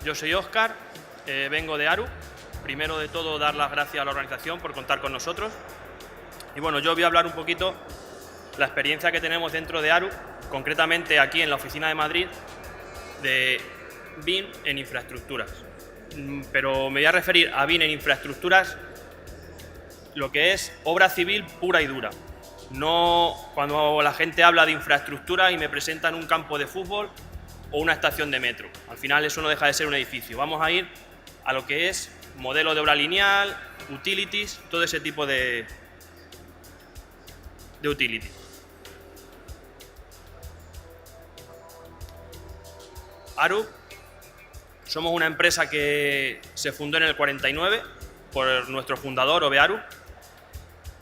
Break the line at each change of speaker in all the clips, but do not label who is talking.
Yo soy Óscar, vengo de ARU. Primero de todo, dar las gracias a la organización por contar con nosotros. Y bueno, yo voy a hablar un poquito la experiencia que tenemos dentro de ARU, concretamente aquí en la oficina de Madrid, de BIM en infraestructuras. Pero me voy a referir a BIM en infraestructuras, lo que es obra civil pura y dura. No cuando la gente habla de infraestructura y me presentan un campo de fútbol o una estación de metro. Al final eso no deja de ser un edificio. Vamos a ir a lo que es modelo de obra lineal, utilities, todo ese tipo de utilities. ARU, somos una empresa que se fundó en el 49 por nuestro fundador, Obearu,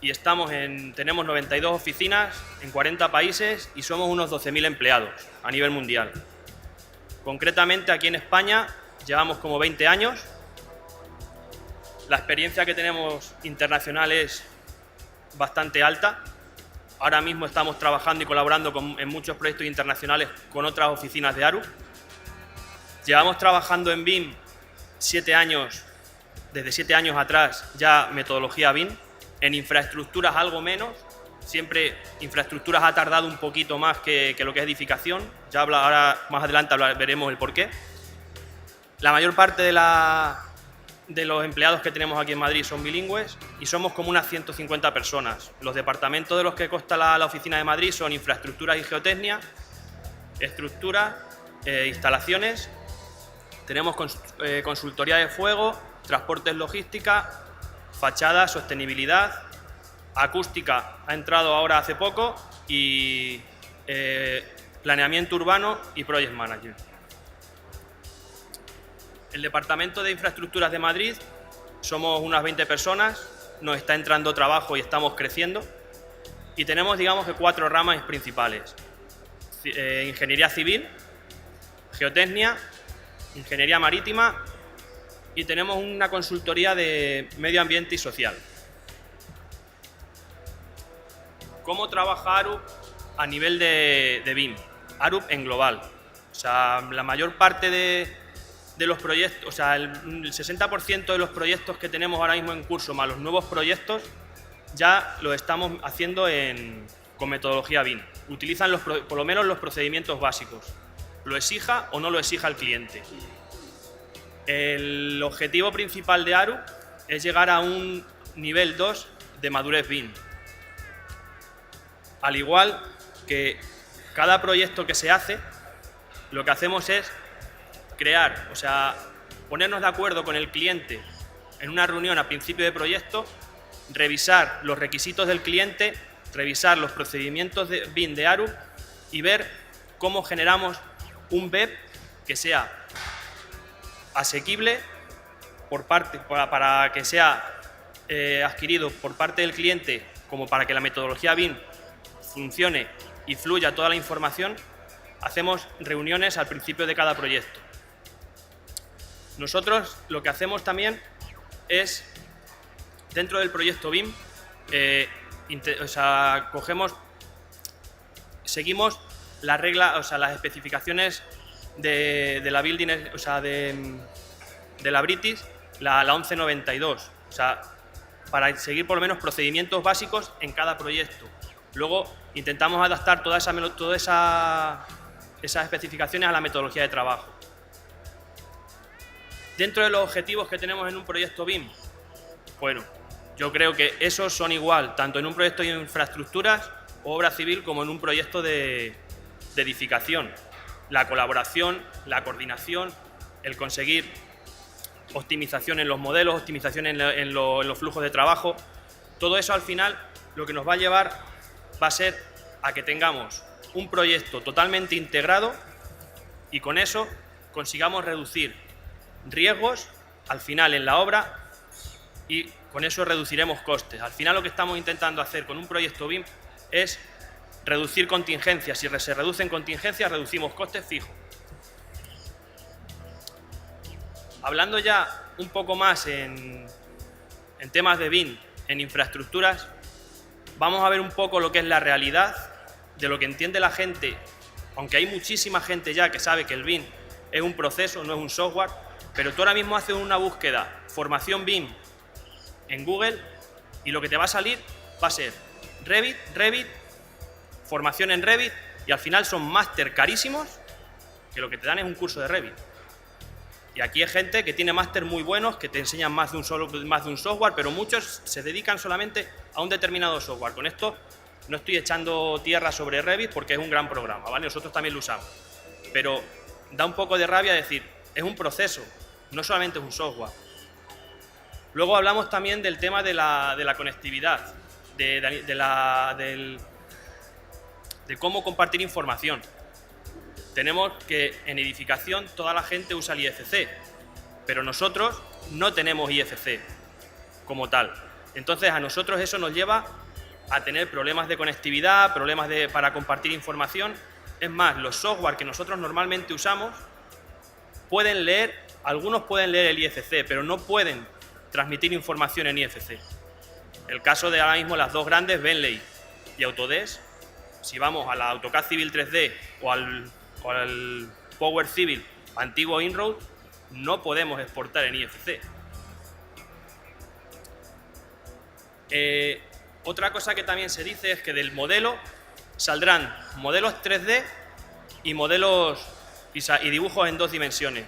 y tenemos 92 oficinas en 40 países y somos unos 12.000 empleados a nivel mundial. Concretamente aquí en España llevamos como 20 años. La experiencia que tenemos internacional es bastante alta. Ahora mismo estamos trabajando y colaborando en muchos proyectos internacionales con otras oficinas de ARU. Llevamos trabajando en BIM 7 años, desde 7 años atrás ya metodología BIM. En infraestructuras algo menos, siempre infraestructuras ha tardado un poquito más que lo que es edificación. Ahora más adelante veremos el porqué. La mayor parte de los empleados que tenemos aquí en Madrid son bilingües y somos como unas 150 personas. Los departamentos de los que consta la oficina de Madrid son infraestructuras y geotecnia, estructuras, instalaciones. Tenemos consultoría de fuego, transportes, logística, fachada, sostenibilidad, acústica ha entrado ahora hace poco y planeamiento urbano y project management. El departamento de infraestructuras de Madrid somos unas 20 personas, nos está entrando trabajo y estamos creciendo y tenemos, digamos, que 4 ramas principales: ingeniería civil, geotecnia, ingeniería marítima y tenemos una consultoría de medio ambiente y social. ¿Cómo trabaja ARUP a nivel de BIM? ARUP en global. O sea, la mayor parte de los proyectos, o sea, el 60% de los proyectos que tenemos ahora mismo en curso, más los nuevos proyectos, ya lo estamos haciendo con metodología BIM. Utilizan por lo menos los procedimientos básicos. Lo exija o no lo exija el cliente. El objetivo principal de ARU es llegar a un nivel 2 de madurez BIM. Al igual que cada proyecto que se hace, lo que hacemos es crear, o sea, ponernos de acuerdo con el cliente en una reunión a principio de proyecto, revisar los requisitos del cliente, revisar los procedimientos de BIM de ARU y ver cómo generamos un BEP que sea asequible para que sea adquirido por parte del cliente, como para que la metodología BIM funcione y fluya toda la información. Hacemos reuniones al principio de cada proyecto. Nosotros lo que hacemos también es, dentro del proyecto BIM, seguimos la regla, o sea, las especificaciones de la building, o sea, de la British, la 1192, o sea, para seguir por lo menos procedimientos básicos en cada proyecto. Luego intentamos adaptar todas esas especificaciones a la metodología de trabajo. Dentro de los objetivos que tenemos en un proyecto BIM, bueno, yo creo que esos son igual, tanto en un proyecto de infraestructuras o obra civil como en un proyecto de edificación. La colaboración, la coordinación, el conseguir optimización en los modelos, optimización en los flujos de trabajo, todo eso al final lo que nos va a llevar va a ser a que tengamos un proyecto totalmente integrado y con eso consigamos reducir riesgos al final en la obra y con eso reduciremos costes. Al final lo que estamos intentando hacer con un proyecto BIM es reducir contingencias. Si se reducen contingencias, reducimos costes fijos. Hablando ya un poco más en temas de BIM, en infraestructuras, vamos a ver un poco lo que es la realidad de lo que entiende la gente, aunque hay muchísima gente ya que sabe que el BIM es un proceso, no es un software. pero tú ahora mismo haces una búsqueda, formación BIM, en Google, y lo que te va a salir va a ser Revit, formación en Revit, y al final son máster carísimos que lo que te dan es un curso de Revit. Y aquí hay gente que tiene máster muy buenos, que te enseñan más de un software, pero muchos se dedican solamente a un determinado software. Con esto no estoy echando tierra sobre Revit porque es un gran programa, ¿vale? Nosotros también lo usamos. Pero da un poco de rabia decir, es un proceso, no solamente es un software. Luego hablamos también del tema de la conectividad, de cómo compartir información. Tenemos que en edificación toda la gente usa el IFC, pero nosotros no tenemos IFC como tal. Entonces a nosotros eso nos lleva a tener problemas de conectividad, problemas para compartir información. Es más, los software que nosotros normalmente usamos pueden leer, algunos pueden leer el IFC, pero no pueden transmitir información en IFC. El caso de ahora mismo las dos grandes, Bentley y Autodesk, si vamos a la AutoCAD Civil 3D o al Power Civil antiguo Inroad, no podemos exportar en IFC. Otra cosa que también se dice es que del modelo saldrán modelos 3D y modelos y dibujos en 2 dimensiones.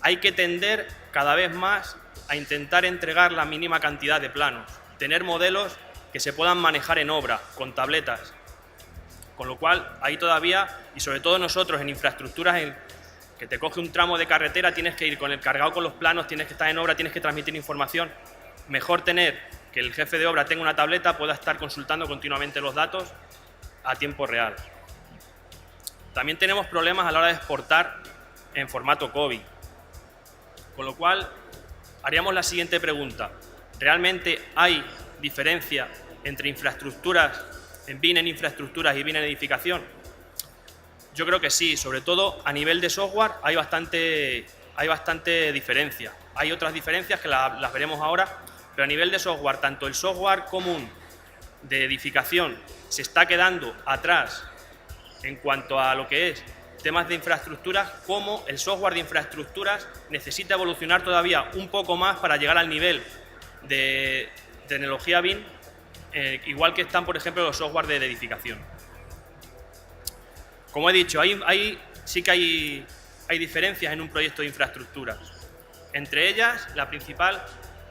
Hay que tender cada vez más a intentar entregar la mínima cantidad de planos, tener modelos que se puedan manejar en obra, con tabletas. Con lo cual, ahí todavía, y sobre todo nosotros en infraestructuras, que te coge un tramo de carretera, tienes que ir con el cargado con los planos, tienes que estar en obra, tienes que transmitir información. Mejor tener que el jefe de obra tenga una tableta, pueda estar consultando continuamente los datos a tiempo real. También tenemos problemas a la hora de exportar en formato COVID. Con lo cual, haríamos la siguiente pregunta. ¿Realmente hay diferencia entre infraestructuras, en BIM en infraestructuras y BIM en edificación? Yo creo que sí, sobre todo a nivel de software hay bastante diferencia. Hay otras diferencias que las veremos ahora, pero a nivel de software, tanto el software común de edificación se está quedando atrás en cuanto a lo que es temas de infraestructuras, como el software de infraestructuras necesita evolucionar todavía un poco más para llegar al nivel de tecnología BIM, igual que están, por ejemplo, los software de edificación. Como he dicho, sí que hay diferencias en un proyecto de infraestructuras. Entre ellas, la principal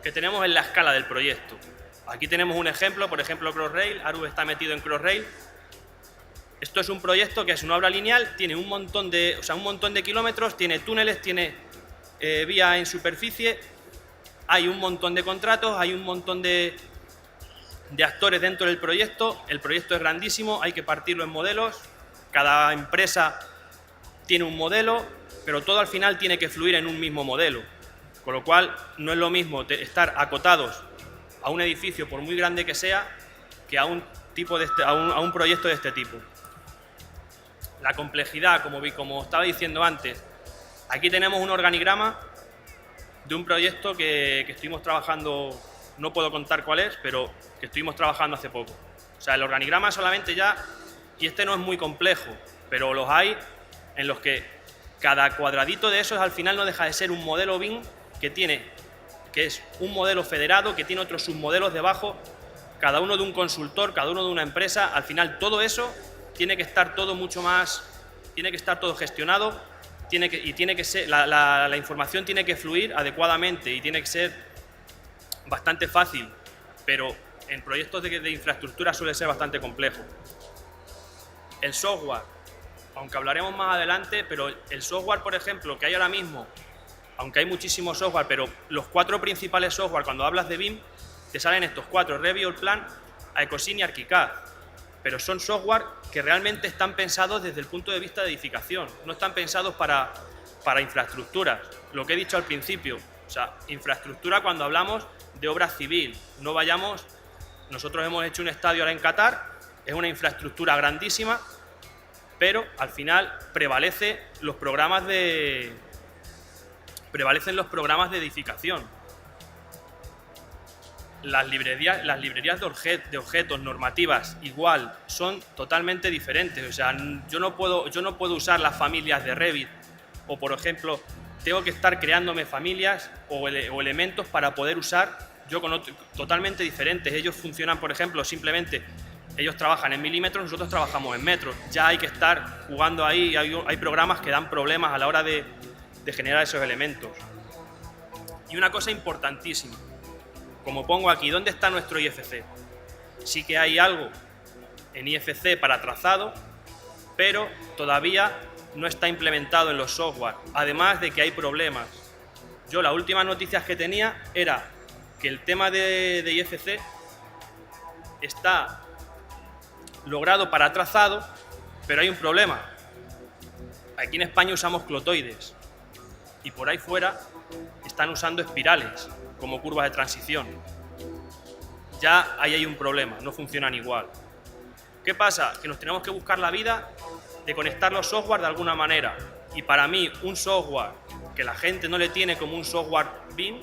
que tenemos es la escala del proyecto. Aquí tenemos un ejemplo, por ejemplo, Crossrail. Arup está metido en Crossrail. Esto es un proyecto que es una obra lineal, tiene un montón de kilómetros, tiene túneles, tiene vía en superficie, hay un montón de contratos, hay un montón de actores dentro del proyecto. El proyecto es grandísimo, hay que partirlo en modelos, cada empresa tiene un modelo, pero todo al final tiene que fluir en un mismo modelo, con lo cual no es lo mismo estar acotados a un edificio, por muy grande que sea, que a un proyecto de este tipo. La complejidad, como estaba diciendo antes, aquí tenemos un organigrama de un proyecto que estuvimos trabajando, no puedo contar cuál es, pero que estuvimos trabajando hace poco. O sea, el organigrama solamente ya, y este no es muy complejo, pero los hay en los que cada cuadradito de esos al final no deja de ser un modelo BIM que es un modelo federado, que tiene otros submodelos debajo, cada uno de un consultor, cada uno de una empresa. Al final todo eso tiene que estar todo gestionado, la información tiene que fluir adecuadamente y tiene que ser bastante fácil, pero en proyectos de infraestructura suele ser bastante complejo. El software, aunque hablaremos más adelante, pero el software, por ejemplo, que hay ahora mismo, aunque hay muchísimo software, pero los 4 principales software, cuando hablas de BIM, te salen estos 4, Revit, Allplan, Aecosim y ArchiCAD. Pero son software que realmente están pensados desde el punto de vista de edificación, no están pensados para infraestructuras. Lo que he dicho al principio, o sea, infraestructura cuando hablamos de obra civil, no vayamos. Nosotros hemos hecho un estadio ahora en Qatar, es una infraestructura grandísima, pero al final prevalecen los programas de edificación. Las librerías de objetos normativas igual son totalmente diferentes. O sea, yo no puedo usar las familias de Revit o, por ejemplo, tengo que estar creándome familias o elementos para poder usar yo con totalmente diferentes. Ellos funcionan, por ejemplo, simplemente, ellos trabajan en milímetros, nosotros trabajamos en metros. Ya hay que estar jugando ahí, hay programas que dan problemas a la hora de generar esos elementos. Y una cosa importantísima, como pongo aquí, ¿dónde está nuestro IFC? Sí que hay algo en IFC para trazado, pero todavía no está implementado en los software, además de que hay problemas. Yo las últimas noticias que tenía era que el tema de IFC está logrado para trazado, pero hay un problema. Aquí en España usamos clotoides y por ahí fuera están usando espirales como curvas de transición. Ya ahí hay un problema, no funcionan igual. ¿Qué pasa? Que nos tenemos que buscar la vida de conectar los software de alguna manera. Y para mí, un software que la gente no le tiene como un software BIM,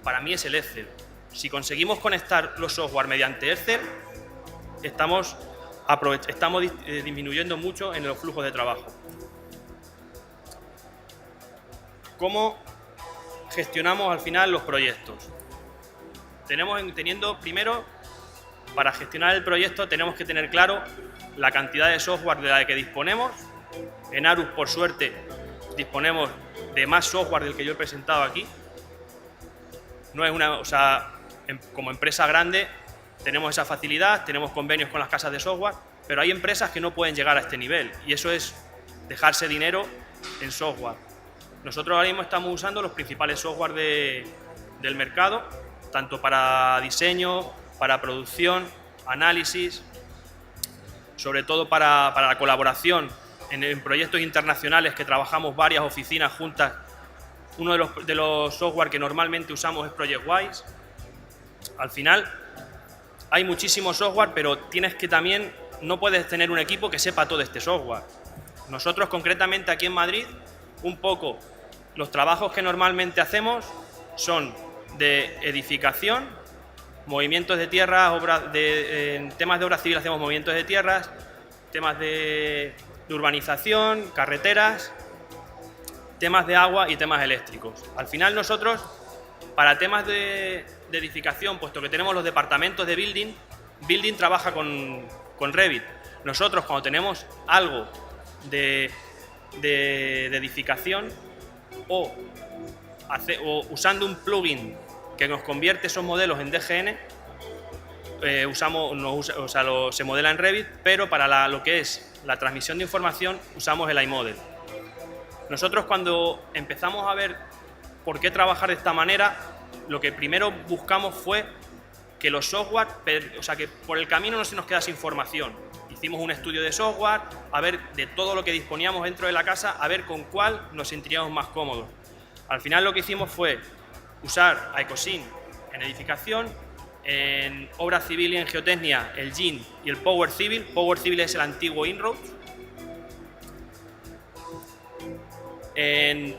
para mí es el Excel. Si conseguimos conectar los software mediante Excel, estamos disminuyendo mucho en los flujos de trabajo. ¿Cómo gestionamos al final los proyectos? Primero, para gestionar el proyecto tenemos que tener claro la cantidad de software de la que disponemos. En Arus, por suerte, disponemos de más software del que yo he presentado aquí. No es como empresa grande tenemos esa facilidad, tenemos convenios con las casas de software, pero hay empresas que no pueden llegar a este nivel y eso es dejarse dinero en software. Nosotros ahora mismo estamos usando los principales software del mercado, tanto para diseño, para producción, análisis, sobre todo para la colaboración en proyectos internacionales que trabajamos varias oficinas juntas. Uno de los software que normalmente usamos es ProjectWise. Al final hay muchísimo software, pero no puedes tener un equipo que sepa todo este software. Nosotros concretamente aquí en Madrid, un poco los trabajos que normalmente hacemos son de edificación, movimientos de tierra, en temas de obra civil hacemos movimientos de tierras, temas de urbanización, carreteras, temas de agua y temas eléctricos. Al final nosotros, para temas de edificación, puesto que tenemos los departamentos de Building trabaja con Revit. Nosotros cuando tenemos algo de edificación o usando un plugin que nos convierte esos modelos en DGN, se modela en Revit, pero para lo que es la transmisión de información usamos el iModel. Nosotros cuando empezamos a ver por qué trabajar de esta manera, lo que primero buscamos fue que los software, que por el camino no se nos quedase información. Hicimos un estudio de software, a ver de todo lo que disponíamos dentro de la casa, a ver con cuál nos sentiríamos más cómodos. Al final lo que hicimos fue usar a Ecosyn en edificación, en obra civil y en geotecnia el GIN y el Power Civil. Power Civil es el antiguo Inroads. En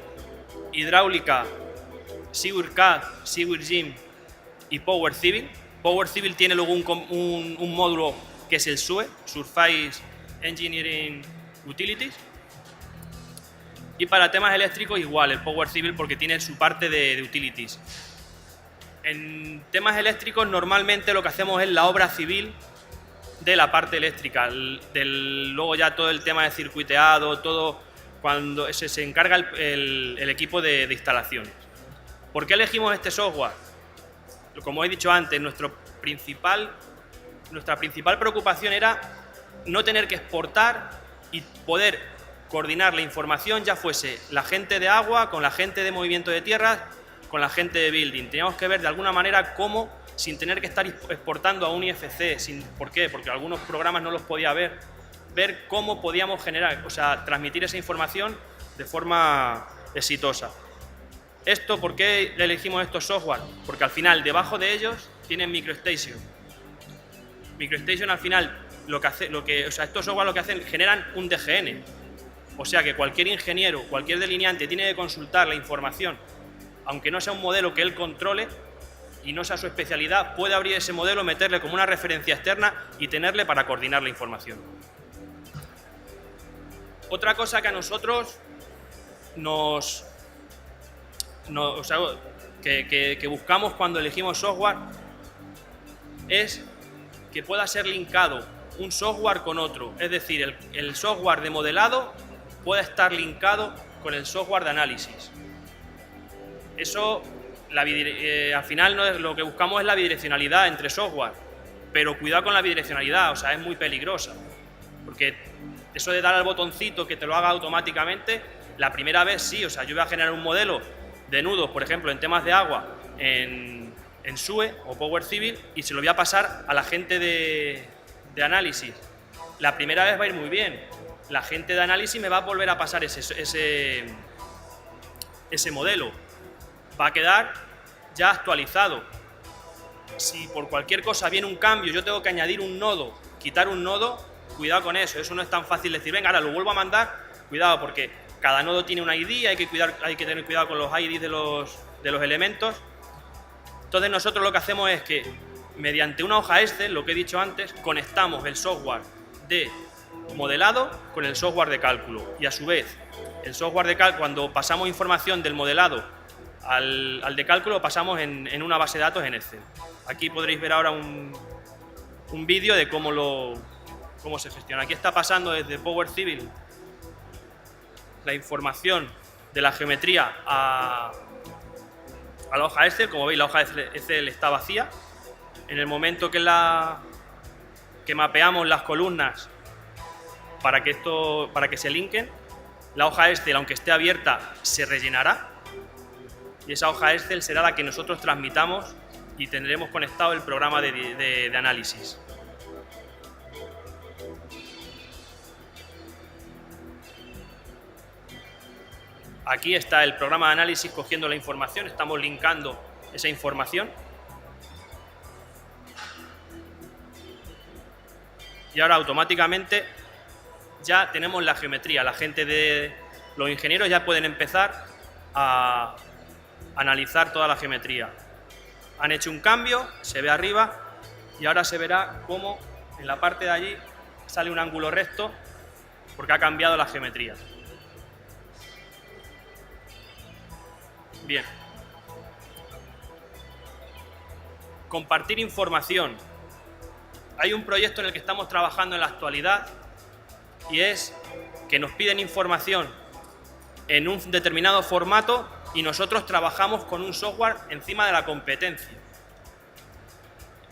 hidráulica, SewerCAD, SewerGIM y Power Civil. Power Civil tiene luego un módulo que es el SUE, Surface Engineering Utilities. Y para temas eléctricos igual, el Power Civil, porque tiene su parte de Utilities. En temas eléctricos normalmente lo que hacemos es la obra civil de la parte eléctrica, luego ya todo el tema de circuiteado, todo cuando se encarga el equipo de instalaciones. ¿Por qué elegimos este software? Como he dicho antes, nuestra principal preocupación era no tener que exportar y poder coordinar la información, ya fuese la gente de agua con la gente de movimiento de tierras, con la gente de building. Teníamos que ver de alguna manera cómo, sin tener que estar exportando a un IFC, ¿por qué? Porque algunos programas no los podía ver cómo podíamos transmitir esa información de forma exitosa. ¿Por qué elegimos estos software? Porque al final, debajo de ellos, tienen MicroStation. MicroStation al final, estos software lo que hacen, generan un DGN. O sea que cualquier ingeniero, cualquier delineante tiene que consultar la información, aunque no sea un modelo que él controle y no sea su especialidad, puede abrir ese modelo, meterle como una referencia externa y tenerle para coordinar la información. Otra cosa que a nosotros nos o sea, que buscamos cuando elegimos software es que pueda ser linkado un software con otro. Es decir, el software de modelado pueda estar linkado con el software de análisis. Eso, al final, lo que buscamos es la bidireccionalidad entre software, pero cuidado con la bidireccionalidad, o sea, es muy peligrosa, porque eso de dar al botoncito que te lo haga automáticamente, la primera vez sí, o sea, yo voy a generar un modelo de nudos, por ejemplo, en temas de agua, en SUE o Power Civil, y se lo voy a pasar a la gente de análisis. La primera vez va a ir muy bien, la gente de análisis me va a volver a pasar ese modelo, va a quedar ya actualizado. Si por cualquier cosa viene un cambio, yo tengo que añadir un nodo, quitar un nodo, cuidado con eso no es tan fácil decir, venga, ahora lo vuelvo a mandar, cuidado, porque cada nodo tiene un ID, hay que tener cuidado con los IDs de los elementos. Entonces nosotros lo que hacemos es que, mediante una hoja Excel, lo que he dicho antes, conectamos el software de modelado con el software de cálculo, y a su vez, el software de cálculo, cuando pasamos información del modelado al de cálculo, pasamos en una base de datos en Excel. Aquí podréis ver ahora un vídeo de cómo se gestiona. Aquí está pasando desde Power Civil la información de la geometría a la hoja Excel. Como veis, la hoja Excel está vacía. En el momento que mapeamos las columnas para que se linken, la hoja Excel, aunque esté abierta, se rellenará, y esa hoja Excel será la que nosotros transmitamos y tendremos conectado el programa de análisis. Aquí está el programa de análisis cogiendo la información, estamos linkando esa información. Y ahora automáticamente ya tenemos la geometría. La gente de los ingenieros ya pueden empezar a analizar toda la geometría. Han hecho un cambio, se ve arriba, y ahora se verá cómo en la parte de allí sale un ángulo recto porque ha cambiado la geometría. Bien. Compartir información. Hay un proyecto en el que estamos trabajando en la actualidad y es que nos piden información en un determinado formato y nosotros trabajamos con un software encima de la competencia.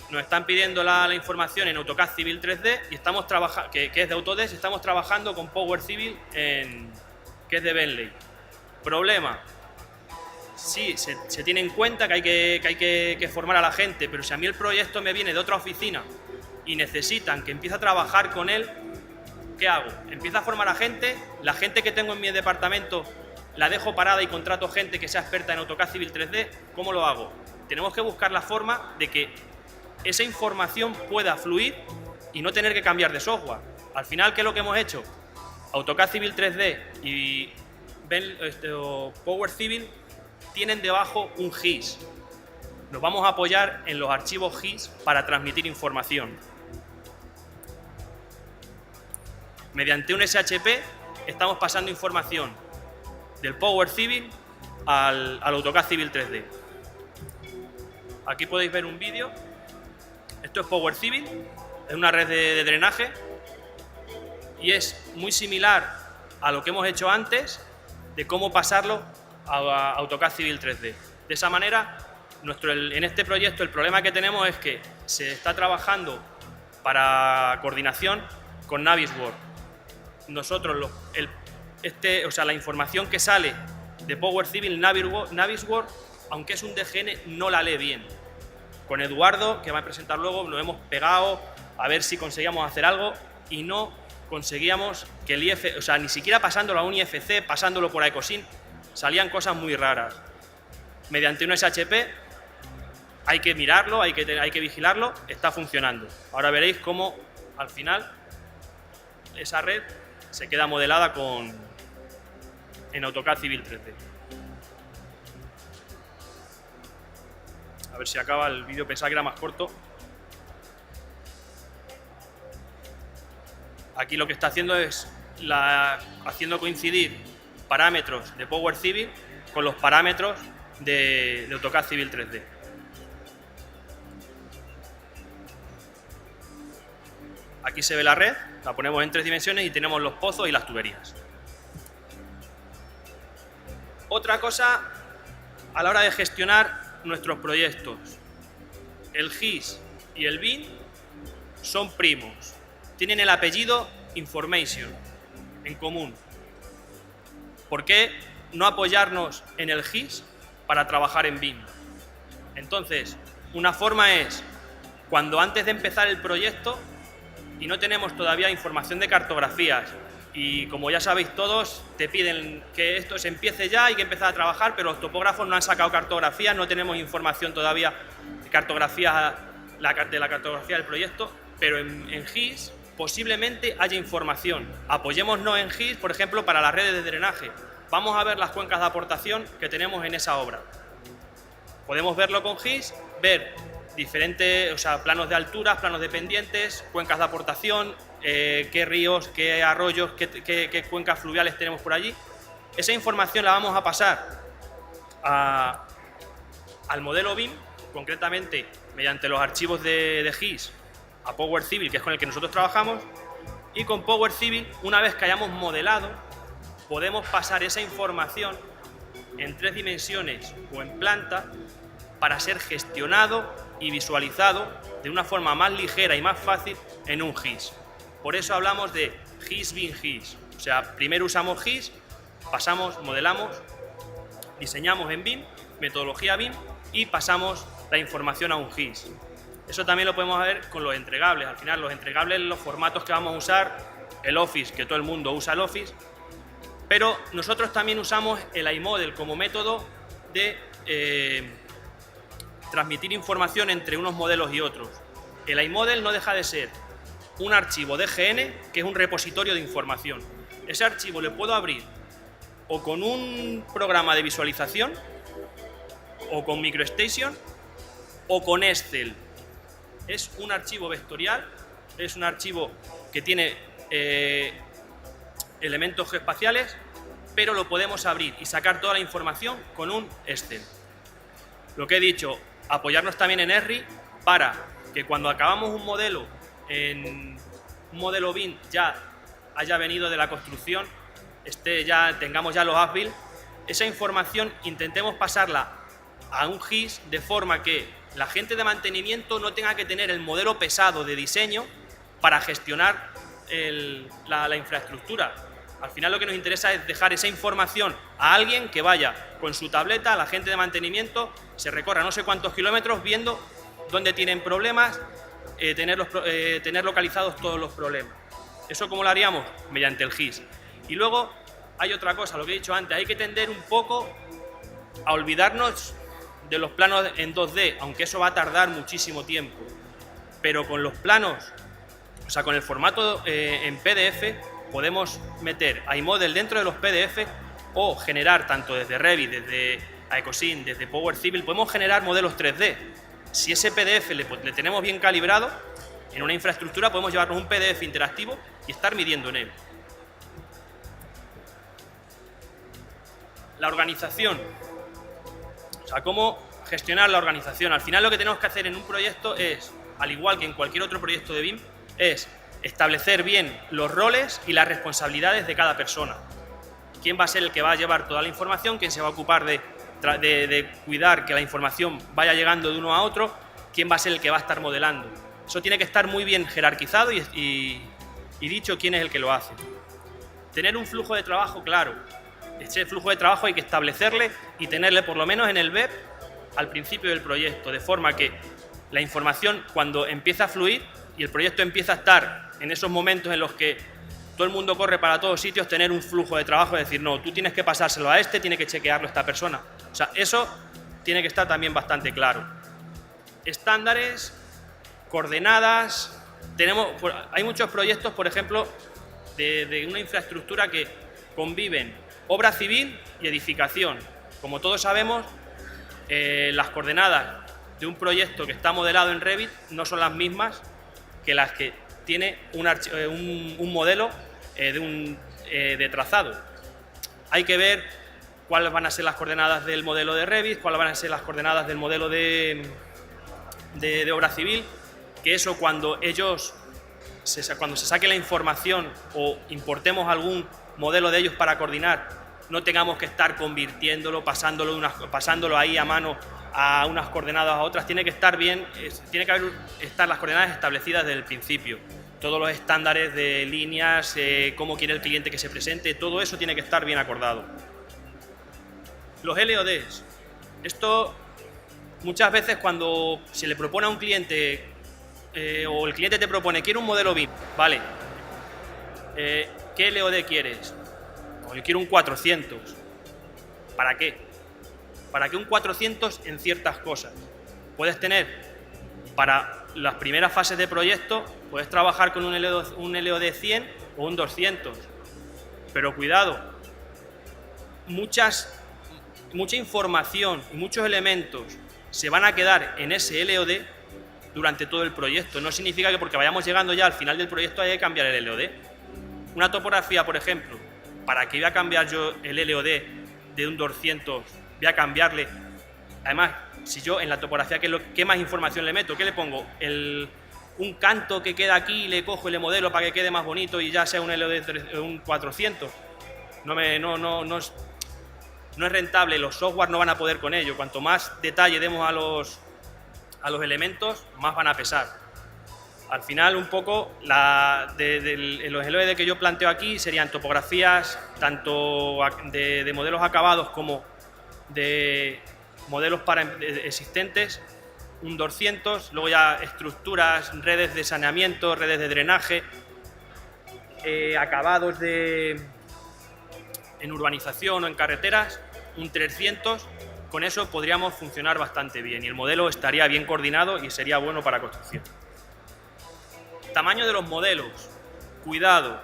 Nos están pidiendo la información en AutoCAD Civil 3D y estamos que es de Autodesk, y estamos trabajando con Power Civil que es de Bentley. Problema. Sí, se tiene en cuenta que hay que formar a la gente, pero si a mí el proyecto me viene de otra oficina y necesitan que empiece a trabajar con él, ¿qué hago? Empiezo a formar a gente, la gente que tengo en mi departamento la dejo parada y contrato gente que sea experta en AutoCAD Civil 3D, ¿cómo lo hago? Tenemos que buscar la forma de que esa información pueda fluir y no tener que cambiar de software. Al final, ¿qué es lo que hemos hecho? AutoCAD Civil 3D y Power Civil tienen debajo un GIS. Nos vamos a apoyar en los archivos GIS para transmitir información. Mediante un SHP estamos pasando información del Power Civil al AutoCAD Civil 3D. Aquí podéis ver un vídeo. Esto es Power Civil, es una red de drenaje y es muy similar a lo que hemos hecho antes de cómo pasarlo a AutoCAD Civil 3D. De esa manera, en este proyecto el problema que tenemos es que se está trabajando para coordinación con Navisworks. Nosotros, la información que sale de Power Civil Navisworks, aunque es un DGN, no la lee bien. Con Eduardo, que va a presentar luego, nos hemos pegado a ver si conseguíamos hacer algo y no conseguíamos que el IFC, o sea, ni siquiera pasándolo a un IFC, pasándolo por Ecosin, salían cosas muy raras. Mediante un SHP hay que mirarlo, hay que vigilarlo, está funcionando. Ahora veréis cómo al final esa red se queda modelada en AutoCAD Civil 3D. A ver si acaba el vídeo, pensaba que era más corto. Aquí lo que está haciendo es haciendo coincidir parámetros de Power Civil con los parámetros de AutoCAD Civil 3D. Aquí se ve la red, la ponemos en 3 dimensiones y tenemos los pozos y las tuberías. Otra cosa a la hora de gestionar nuestros proyectos. El GIS y el BIM son primos. Tienen el apellido Information en común. ¿Por qué no apoyarnos en el GIS para trabajar en BIM? Entonces, una forma es, cuando antes de empezar el proyecto y no tenemos todavía información de cartografías, y como ya sabéis todos, te piden que esto se empiece ya, hay que empezar a trabajar, pero los topógrafos no han sacado cartografías, no tenemos información todavía de cartografía, de la cartografía del proyecto, pero en GIS posiblemente haya información. Apoyémonos en GIS, por ejemplo, para las redes de drenaje. Vamos a ver las cuencas de aportación que tenemos en esa obra. Podemos verlo con GIS, ver diferentes, planos de alturas, planos de pendientes, cuencas de aportación, qué ríos, qué arroyos, qué cuencas fluviales tenemos por allí. Esa información la vamos a pasar al modelo BIM, concretamente mediante los archivos de GIS, a Power Civil, que es con el que nosotros trabajamos, y con Power Civil, una vez que hayamos modelado, podemos pasar esa información en 3 dimensiones o en planta para ser gestionado y visualizado de una forma más ligera y más fácil en un GIS. Por eso hablamos de GIS, BIM, GIS. O sea, primero usamos GIS, pasamos, modelamos, diseñamos en BIM, metodología BIM, y pasamos la información a un GIS. Eso también lo podemos ver con los entregables. Al final, los entregables, los formatos que vamos a usar, el Office, que todo el mundo usa el Office, pero nosotros también usamos el iModel como método de transmitir información entre unos modelos y otros. El iModel no deja de ser un archivo DGN, que es un repositorio de información. Ese archivo le puedo abrir o con un programa de visualización, o con MicroStation, o con Excel. Es un archivo vectorial, es un archivo que tiene elementos geoespaciales, pero lo podemos abrir y sacar toda la información con un Excel. Lo que he dicho, apoyarnos también en ESRI para que cuando acabamos un modelo, en un modelo BIM ya haya venido de la construcción, tengamos ya los as-built, esa información intentemos pasarla a un GIS de forma que la gente de mantenimiento no tenga que tener el modelo pesado de diseño para gestionar la infraestructura. Al final lo que nos interesa es dejar esa información a alguien que vaya con su tableta, a la gente de mantenimiento, se recorra no sé cuántos kilómetros viendo dónde tienen problemas, tener localizados todos los problemas. ¿Eso cómo lo haríamos? Mediante el GIS. Y luego hay otra cosa, lo que he dicho antes, hay que tender un poco a olvidarnos de los planos en 2D, aunque eso va a tardar muchísimo tiempo, pero con los planos, con el formato en PDF, podemos meter iModel dentro de los PDF o generar tanto desde Revit, desde Aecosim, desde Power Civil, podemos generar modelos 3D. Si ese PDF le tenemos bien calibrado, en una infraestructura podemos llevarnos un PDF interactivo y estar midiendo en él. La organización. Cómo gestionar la organización. Al final lo que tenemos que hacer en un proyecto es, al igual que en cualquier otro proyecto de BIM, es establecer bien los roles y las responsabilidades de cada persona. ¿Quién va a ser el que va a llevar toda la información? ¿Quién se va a ocupar de cuidar que la información vaya llegando de uno a otro? ¿Quién va a ser el que va a estar modelando? Eso tiene que estar muy bien jerarquizado y dicho quién es el que lo hace. Tener un flujo de trabajo claro. Ese flujo de trabajo hay que establecerle y tenerle por lo menos en el web al principio del proyecto, de forma que la información, cuando empieza a fluir y el proyecto empieza a estar en esos momentos en los que todo el mundo corre para todos sitios, tener un flujo de trabajo, es decir, no, tú tienes que pasárselo a tiene que chequearlo esta persona. O sea, eso tiene que estar también bastante claro. Estándares, coordenadas, hay muchos proyectos, por ejemplo, de una infraestructura que conviven obra civil y edificación. Como todos sabemos, las coordenadas de un proyecto que está modelado en Revit no son las mismas que las que tiene un modelo de trazado. Hay que ver cuáles van a ser las coordenadas del modelo de Revit, cuáles van a ser las coordenadas del modelo de obra civil, que eso cuando se saque la información o importemos algún modelo de ellos para coordinar, no tengamos que estar convirtiéndolo, pasándolo ahí a mano a unas coordenadas a otras. Tiene que estar bien, tiene que estar las coordenadas establecidas desde el principio. Todos los estándares de líneas, cómo quiere el cliente que se presente, todo eso tiene que estar bien acordado. Los LODs. Esto muchas veces cuando se le propone a un cliente o el cliente te propone, quiero un modelo BIM, vale, ¿qué LOD quieres? O yo quiero un 400. ¿Para qué? ¿Para qué un 400 en ciertas cosas? Puedes tener, para las primeras fases de proyecto, puedes trabajar con un LOD 100 o un 200. Pero cuidado, mucha información y muchos elementos se van a quedar en ese LOD durante todo el proyecto. No significa que porque vayamos llegando ya al final del proyecto haya que cambiar el LOD. Una topografía, por ejemplo, ¿para qué voy a cambiar yo el LOD de un 200? Voy a cambiarle. Además, si yo en la topografía, ¿qué más información le meto? ¿Qué le pongo? Un canto que queda aquí, le cojo y le modelo para que quede más bonito y ya sea un LOD de un 400. No es rentable, los software no van a poder con ello. Cuanto más detalle demos a los elementos, más van a pesar. Al final, un poco, los LOD que yo planteo aquí serían topografías tanto de modelos acabados como de modelos existentes, un 200, luego ya estructuras, redes de saneamiento, redes de drenaje, acabados en urbanización o en carreteras, un 300. Con eso podríamos funcionar bastante bien y el modelo estaría bien coordinado y sería bueno para construcción. Tamaño de los modelos. Cuidado,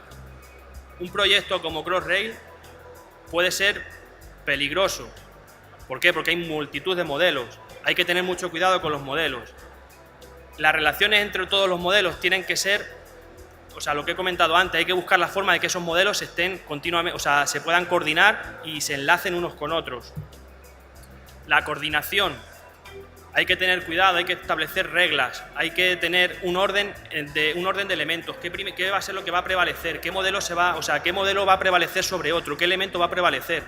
un proyecto como Crossrail puede ser peligroso. ¿Por qué? Porque hay multitud de modelos. Hay que tener mucho cuidado con los modelos. Las relaciones entre todos los modelos tienen que ser, o sea, lo que he comentado antes, hay que buscar la forma de que esos modelos estén continuamente, o sea, se puedan coordinar y se enlacen unos con otros. La coordinación. Hay que tener cuidado, hay que establecer reglas, hay que tener un orden de elementos. ¿Qué va a ser lo que va a prevalecer? ¿Qué modelo va a prevalecer sobre otro? ¿Qué elemento va a prevalecer?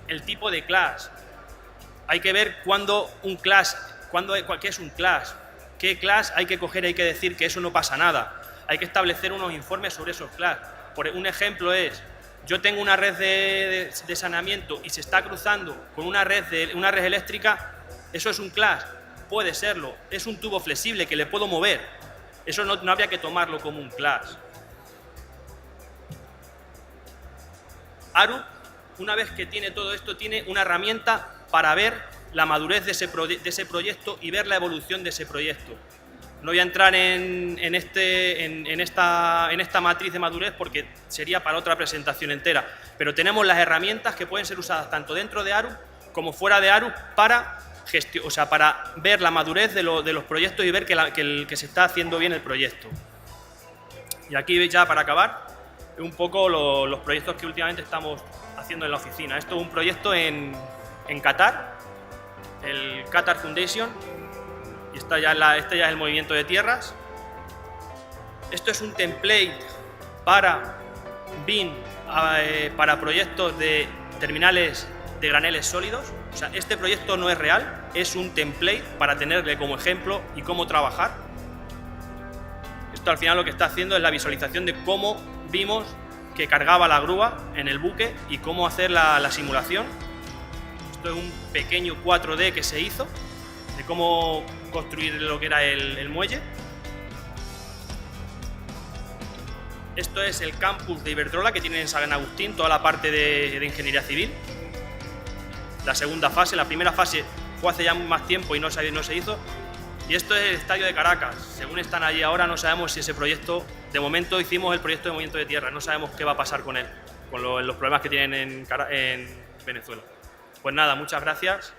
El tipo de class. Hay que ver qué es un class. ¿Qué class hay que coger? Hay que decir que eso no pasa nada. Hay que establecer unos informes sobre esos class. Un ejemplo es, yo tengo una red de saneamiento y se está cruzando con una red eléctrica. ¿Eso es un class? Puede serlo. Es un tubo flexible que le puedo mover. Eso no habría que tomarlo como un class. Arup, una vez que tiene todo esto, tiene una herramienta para ver la madurez de ese proyecto y ver la evolución de ese proyecto. No voy a entrar en esta matriz de madurez porque sería para otra presentación entera, pero tenemos las herramientas que pueden ser usadas tanto dentro de Arup como fuera de Arup para ver la madurez de los proyectos y ver que se está haciendo bien el proyecto. Y aquí ya para acabar, un poco los proyectos que últimamente estamos haciendo en la oficina. Esto es un proyecto en Qatar, el Qatar Foundation, y este ya es el movimiento de tierras. Esto es un template para BIM, para proyectos de terminales de graneles sólidos. O sea, este proyecto no es real, es un template para tenerle como ejemplo y cómo trabajar. Esto al final lo que está haciendo es la visualización de cómo vimos que cargaba la grúa en el buque y cómo hacer la simulación. Esto es un pequeño 4D que se hizo de cómo construir lo que era el muelle. Esto es el campus de Iberdrola que tiene en San Agustín, toda la parte de ingeniería civil. La segunda fase, la primera fase fue hace ya más tiempo y no se hizo. Y esto es el estadio de Caracas. Según están allí ahora, no sabemos si ese proyecto, de momento hicimos el proyecto de movimiento de tierra, no sabemos qué va a pasar con él, con los problemas que tienen en Venezuela. Pues nada, muchas gracias.